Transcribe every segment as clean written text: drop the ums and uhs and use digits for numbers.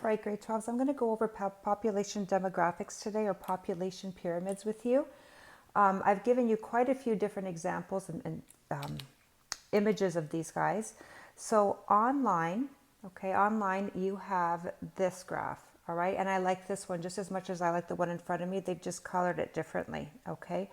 All right, grade 12s, I'm going to go over population demographics today, or population pyramids with you. I've given you quite a few different examples and images of these guys. So online, okay, online you have this graph, all right? And I like this one just as much as I like the one in front of me. They've just colored it differently, okay?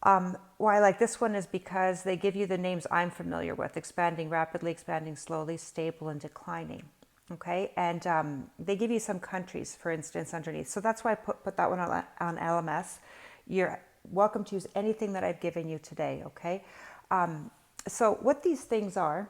Why I like this one is because they give you the names I'm familiar with: expanding rapidly, expanding slowly, stable, and declining. Okay, and they give you some countries, for instance, underneath. So that's why I put that one on LMS. You're welcome to use anything that I've given you today, okay? So what these things are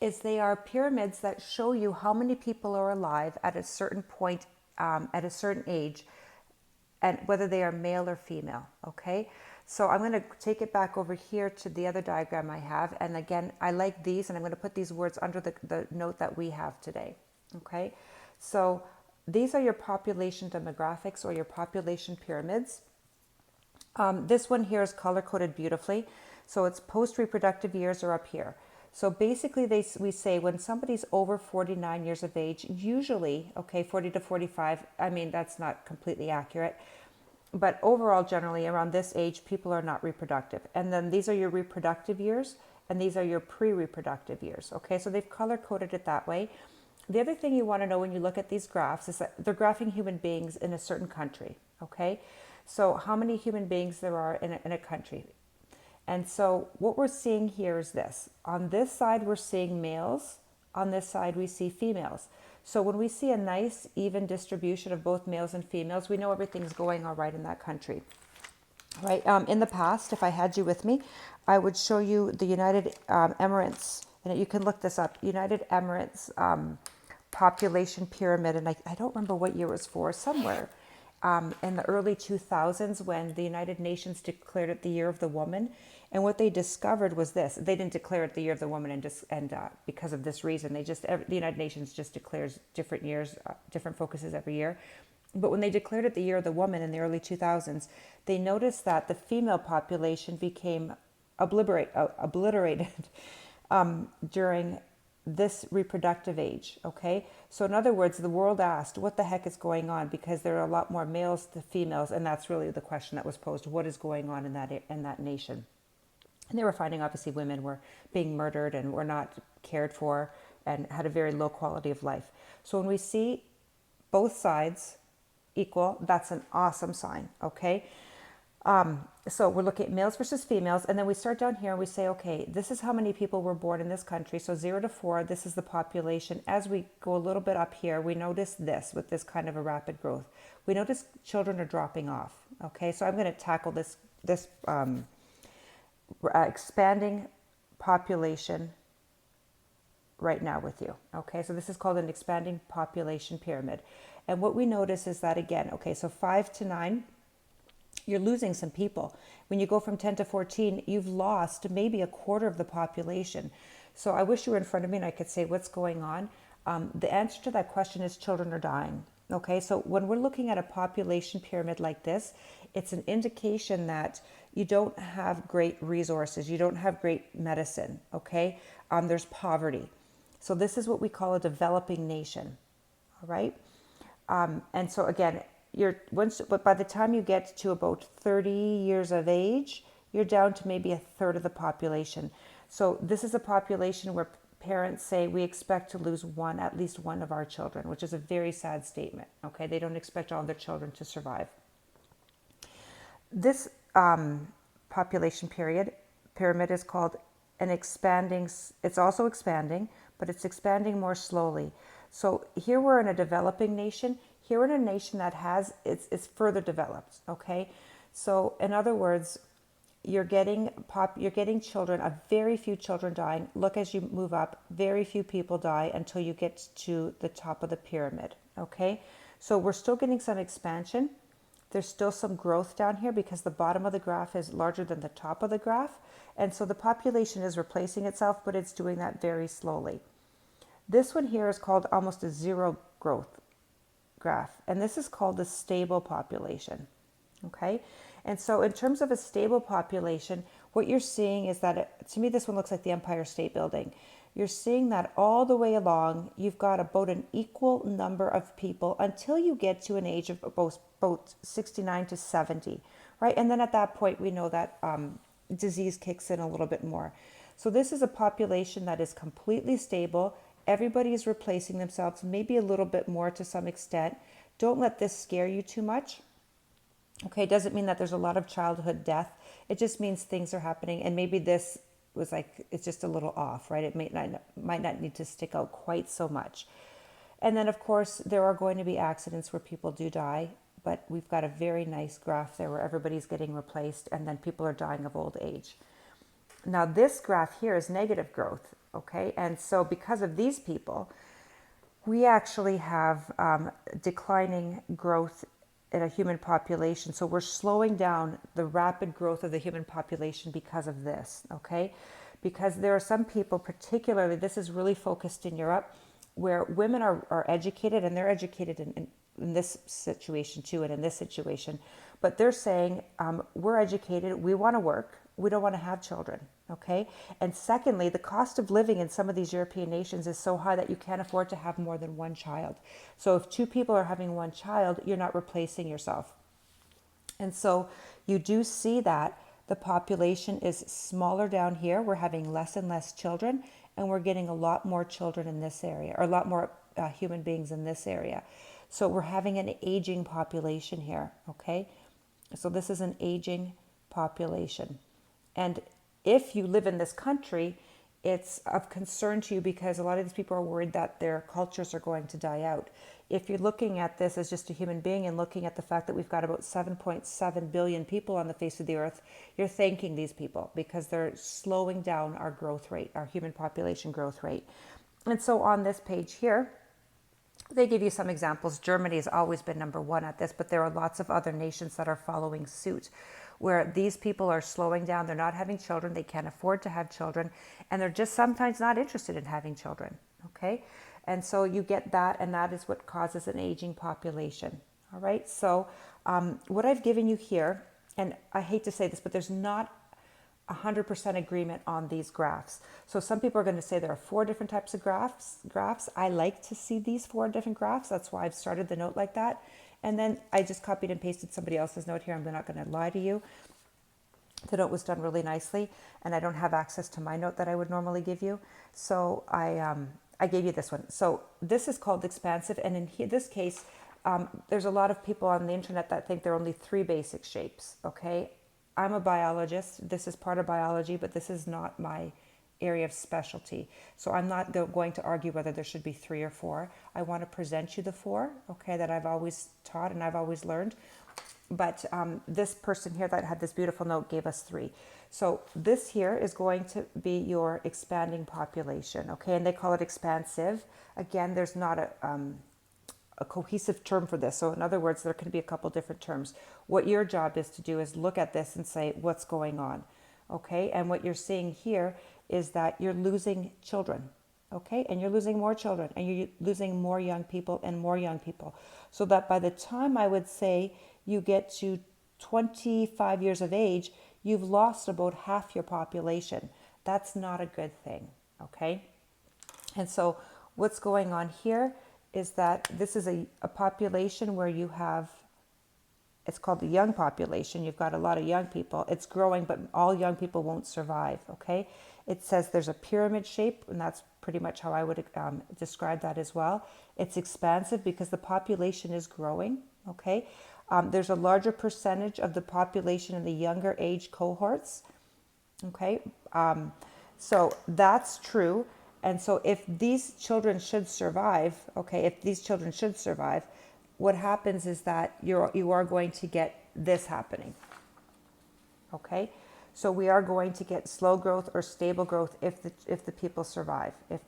is they are pyramids that show you how many people are alive at a certain point, at a certain age, and whether they are male or female, okay? So I'm going to take it back over here to the other diagram I have. And again, I like these, and I'm going to put these words under the note that we have today, okay? So these are your population demographics, or your population pyramids. This one here is color-coded beautifully. So it's post-reproductive years are up here. So basically we say when somebody's over 49 years of age, usually, okay, 40 to 45, I mean, that's not completely accurate, but overall, generally around this age, people are not reproductive. And then these are your reproductive years, and these are your pre-reproductive years. Okay, so they've color coded it that way. The other thing you want to know when you look at these graphs is that they're graphing human beings in a certain country. Okay, so how many human beings there are in a country. And so what we're seeing here is this. On this side, we're seeing males. On this side, we see females. So when we see a nice, even distribution of both males and females, we know everything's going all right in that country. Right? In the past, if I had you with me, I would show you the United Emirates, and you can look this up, United Emirates population pyramid, and I don't remember what year it was for, somewhere in the early 2000s when the United Nations declared it the Year of the Woman. And what they discovered was this: they didn't declare it the Year of the Woman and because of this reason. The United Nations just declares different years, different focuses every year. But when they declared it the Year of the Woman in the early 2000s, they noticed that the female population became obliterated during this reproductive age, okay? So in other words, the world asked, what the heck is going on? Because there are a lot more males to females, and that's really the question that was posed: what is going on in that nation? And they were finding, obviously, women were being murdered and were not cared for and had a very low quality of life. So when we see both sides equal, that's an awesome sign, okay? So we're looking at males versus females, and then we start down here and we say, okay, this is how many people were born in this country. So 0 to 4, this is the population. As we go a little bit up here, we notice this with this kind of a rapid growth. We notice children are dropping off, okay? So I'm going to tackle this expanding population right now with you, okay? So this is called an expanding population pyramid. And what we notice is that, again, okay, so 5 to 9, you're losing some people. When you go from 10 to 14, you've lost maybe a quarter of the population. So I wish you were in front of me and I could say what's going on. The answer to that question is children are dying. Okay, so when we're looking at a population pyramid like this, it's an indication that you don't have great resources, you don't have great medicine, okay? There's poverty. So this is what we call a developing nation, all right? And so again, but by the time you get to about 30 years of age, you're down to maybe a third of the population. So this is a population where parents say we expect to lose at least one of our children, which is a very sad statement. Okay, they don't expect all their children to survive. This population pyramid is called an expanding. It's also expanding, but it's expanding more slowly. So here we're in a developing nation. Here we're in a nation that it's further developed. Okay, so in other words, you're getting children, a very few children dying. Look, as you move up, very few people die until you get to the top of the pyramid, okay? So we're still getting some expansion. There's still some growth down here because the bottom of the graph is larger than the top of the graph. And so the population is replacing itself, but it's doing that very slowly. This one here is called almost a zero growth graph. And this is called the stable population, okay? And so in terms of a stable population, what you're seeing is that, to me, this one looks like the Empire State Building. you're seeing that all the way along, you've got about an equal number of people until you get to an age of about 69 to 70, right? And then at that point, we know that disease kicks in a little bit more. So this is a population that is completely stable. Everybody is replacing themselves, maybe a little bit more to some extent. Don't let this scare you too much. Okay, it doesn't mean that there's a lot of childhood death. It just means things are happening, and maybe this was like, it's just a little off, right? It might not need to stick out quite so much. And then, of course, there are going to be accidents where people do die, but we've got a very nice graph there where everybody's getting replaced, and then people are dying of old age. Now, this graph here is negative growth, okay? And so because of these people, we actually have declining growth in a human population. So we're slowing down the rapid growth of the human population because of this, okay? Because there are some people, particularly, this is really focused in Europe, where women are educated, and they're educated in this situation too, and in this situation. But they're saying, we're educated, we want to work, we don't want to have children, okay? And secondly, the cost of living in some of these European nations is so high that you can't afford to have more than one child. So if two people are having one child, you're not replacing yourself. And so you do see that the population is smaller down here. We're having less and less children, and we're getting a lot more children in this area, or a lot more human beings in this area. So we're having an aging population here, okay? So this is an aging population. And if you live in this country, it's of concern to you because a lot of these people are worried that their cultures are going to die out. If you're looking at this as just a human being and looking at the fact that we've got about 7.7 billion people on the face of the earth, you're thanking these people because they're slowing down our growth rate, our human population growth rate. And so on this page here, they give you some examples. Germany has always been number one at this, but there are lots of other nations that are following suit, where these people are slowing down. They're not having children. They can't afford to have children. And they're just sometimes not interested in having children. Okay. And so you get that, and that is what causes an aging population. All right. So what I've given you here, and I hate to say this, but there's not 100% agreement on these graphs. So some people are going to say there are 4 different types of graphs. I like to see these 4 different graphs. That's why I've started the note like that. And then I just copied and pasted somebody else's note here. I'm not going to lie to you. The note was done really nicely, and I don't have access to my note that I would normally give you. So I gave you this one. So this is called expansive. And in this case, there's a lot of people on the internet that think there are only 3 basic shapes. Okay. I'm a biologist. This is part of biology, but this is not my area of specialty. So I'm not going to argue whether there should be 3 or 4. I want to present you the 4, okay, that I've always taught and I've always learned. But this person here that had this beautiful note gave us 3. So this here is going to be your expanding population, okay, and they call it expansive. Again, there's not a cohesive term for this. So in other words, there can be a couple different terms. What your job is to do is look at this and say, what's going on? Okay. And what you're seeing here is that you're losing children. Okay. And you're losing more children, and you're losing more young people and more young people. So that by the time I would say you get to 25 years of age, you've lost about half your population. That's not a good thing. Okay. And so what's going on here is that this is a population where you have, it's called the young population. You've got a lot of young people. It's growing, but all young people won't survive, okay? It says there's a pyramid shape, and that's pretty much how I would describe that as well. It's expansive because the population is growing, okay? There's a larger percentage of the population in the younger age cohorts, okay? So that's true. And so if these children should survive, okay, if these children should survive, what happens is that you are going to get this happening, okay? So we are going to get slow growth or stable growth if the people survive, if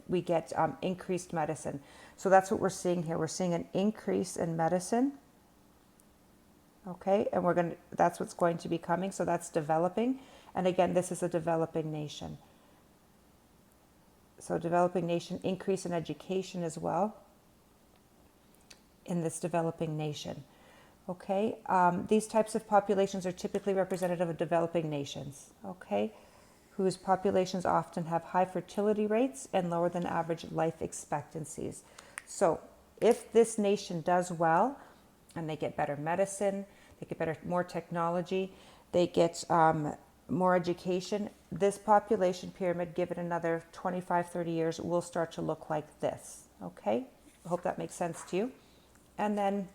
we get increased medicine. So that's what we're seeing here. We're seeing an increase in medicine, okay? And that's what's going to be coming. So that's developing. And again, this is a developing nation. So developing nation, increase in education as well in this developing nation. Okay, these types of populations are typically representative of developing nations. Okay, whose populations often have high fertility rates and lower than average life expectancies. So if this nation does well, and they get better medicine, they get more technology, they get more education, this population pyramid, given another 25, 30 years, will start to look like this, okay? I hope that makes sense to you. And then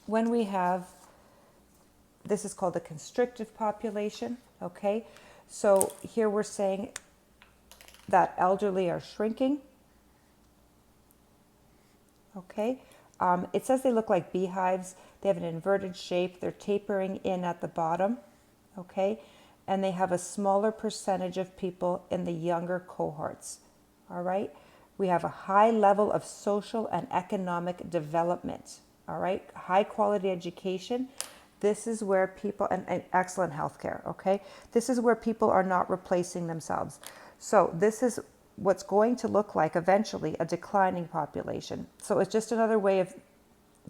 when we have, this is called the constrictive population, okay? So here we're saying that elderly are shrinking, okay? It says they look like beehives. They have an inverted shape. They're tapering in at the bottom, okay? And they have a smaller percentage of people in the younger cohorts, all right? We have a high level of social and economic development, all right? High quality education. This is where people, and excellent healthcare, okay? This is where people are not replacing themselves. So this is what's going to look like eventually a declining population. So it's just another way of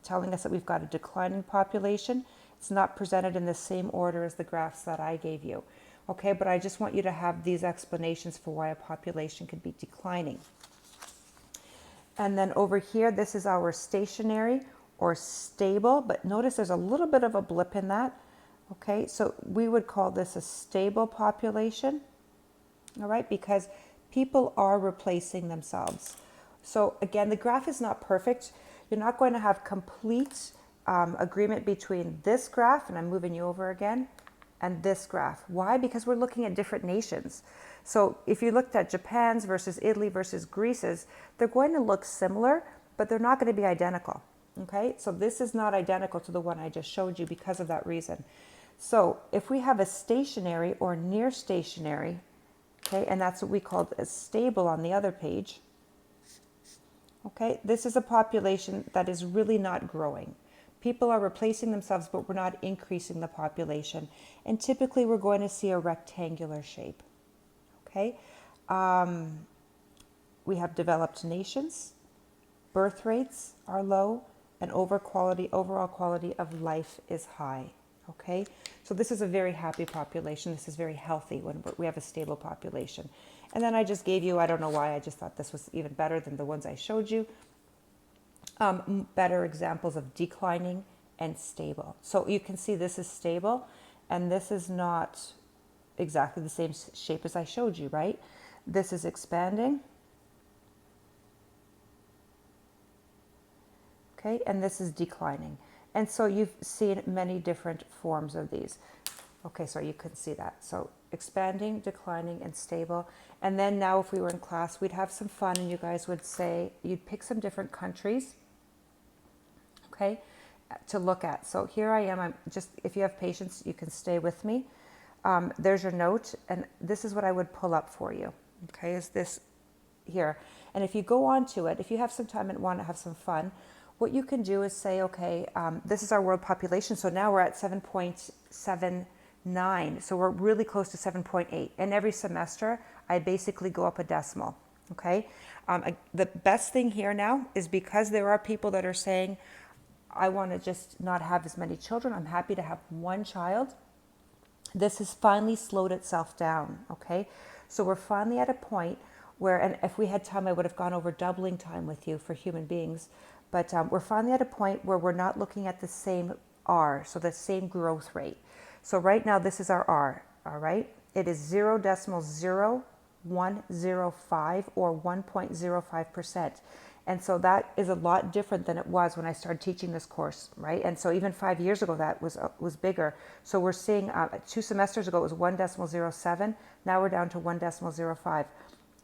telling us that we've got a declining population. It's not presented in the same order as the graphs that I gave you. Okay, but I just want you to have these explanations for why a population could be declining. And then over here, this is our stationary or stable, but notice there's a little bit of a blip in that. Okay, so we would call this a stable population, all right, because people are replacing themselves. So again, the graph is not perfect. You're not going to have complete agreement between this graph, and I'm moving you over again, and this graph. Why? Because we're looking at different nations. So if you looked at Japan's versus Italy versus Greece's, they're going to look similar, but they're not going to be identical. Okay, so this is not identical to the one I just showed you because of that reason. So if we have a stationary or near stationary, okay, and that's what we called a stable on the other page, okay, this is a population that is really not growing. People are replacing themselves, but we're not increasing the population. And typically we're going to see a rectangular shape, okay? We have developed nations, birth rates are low, and overall quality of life is high, okay? So this is a very happy population. This is very healthy when we have a stable population. And then I just gave you, I don't know why, I just thought this was even better than the ones I showed you, better examples of declining and stable. So you can see this is stable, and this is not exactly the same shape as I showed you, right? This is expanding, okay, and this is declining. And so you've seen many different forms of these. Okay, so you couldn't see that. So expanding, declining, and stable. And then now if we were in class, we'd have some fun, and you guys would say, you'd pick some different countries, okay, to look at. So here I am. I'm just, if you have patience, you can stay with me. There's your note, and this is what I would pull up for you, okay, is this here. And if you go on to it, if you have some time and want to have some fun, what you can do is say, okay, this is our world population. So now we're at 7.79. So we're really close to 7.8. And every semester, I basically go up a decimal, okay? The best thing here now is because there are people that are saying, I want to just not have as many children. I'm happy to have one child. This has finally slowed itself down, okay? So we're finally at a point where, and if we had time, I would have gone over doubling time with you for human beings. But we're finally at a point where we're not looking at the same R, so the same growth rate. So right now, this is our R, all right? It is 0.0105 or 1.05%. And so that is a lot different than it was when I started teaching this course, right? And so even 5 years ago, that was bigger. So we're seeing 2 semesters ago, it was 1.07. Now we're down to 1.05.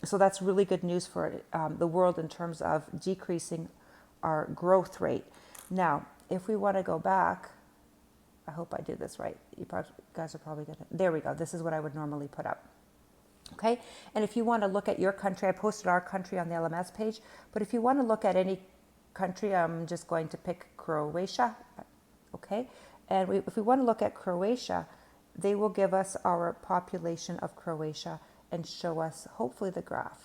So that's really good news for the world in terms of decreasing our growth rate. Now, if we want to go back, I hope I did this right. You guys are probably gonna, there we go. This is what I would normally put up. Okay, and if you want to look at your country, I posted our country on the LMS page, but if you want to look at any country, I'm just going to pick Croatia, okay? And if we want to look at Croatia, they will give us our population of Croatia and show us, hopefully, the graph.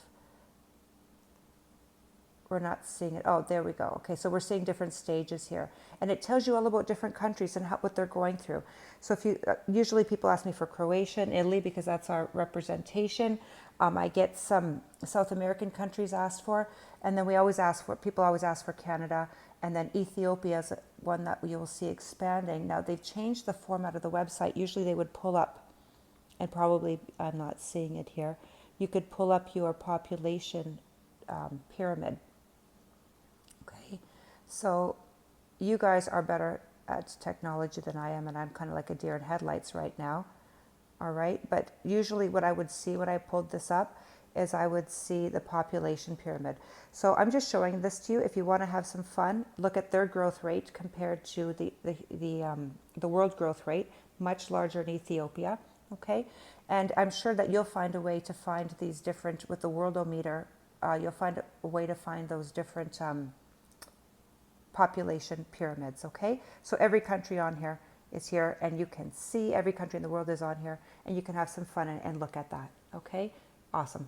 We're not seeing it. Oh, there we go. Okay, so we're seeing different stages here. And it tells you all about different countries and what they're going through. So if you, usually people ask me for Croatia and Italy because that's our representation. I get some South American countries asked for, and then people always ask for Canada, and then Ethiopia is one that you will see expanding. Now they've changed the format of the website. Usually they would pull up, and probably I'm not seeing it here. You could pull up your population pyramid. Okay, so you guys are better at technology than I am, and I'm kind of like a deer in headlights right now. All right, but usually what I would see when I pulled this up is I would see the population pyramid. So I'm just showing this to you. If you want to have some fun, look at their growth rate compared to the world growth rate, much larger in Ethiopia. Okay, and I'm sure that you'll find a way to find these different with the worldometer. You'll find a way to find those different population pyramids. Okay, so every country on here is here, and you can see every country in the world is on here, and you can have some fun and look at that. Okay, awesome.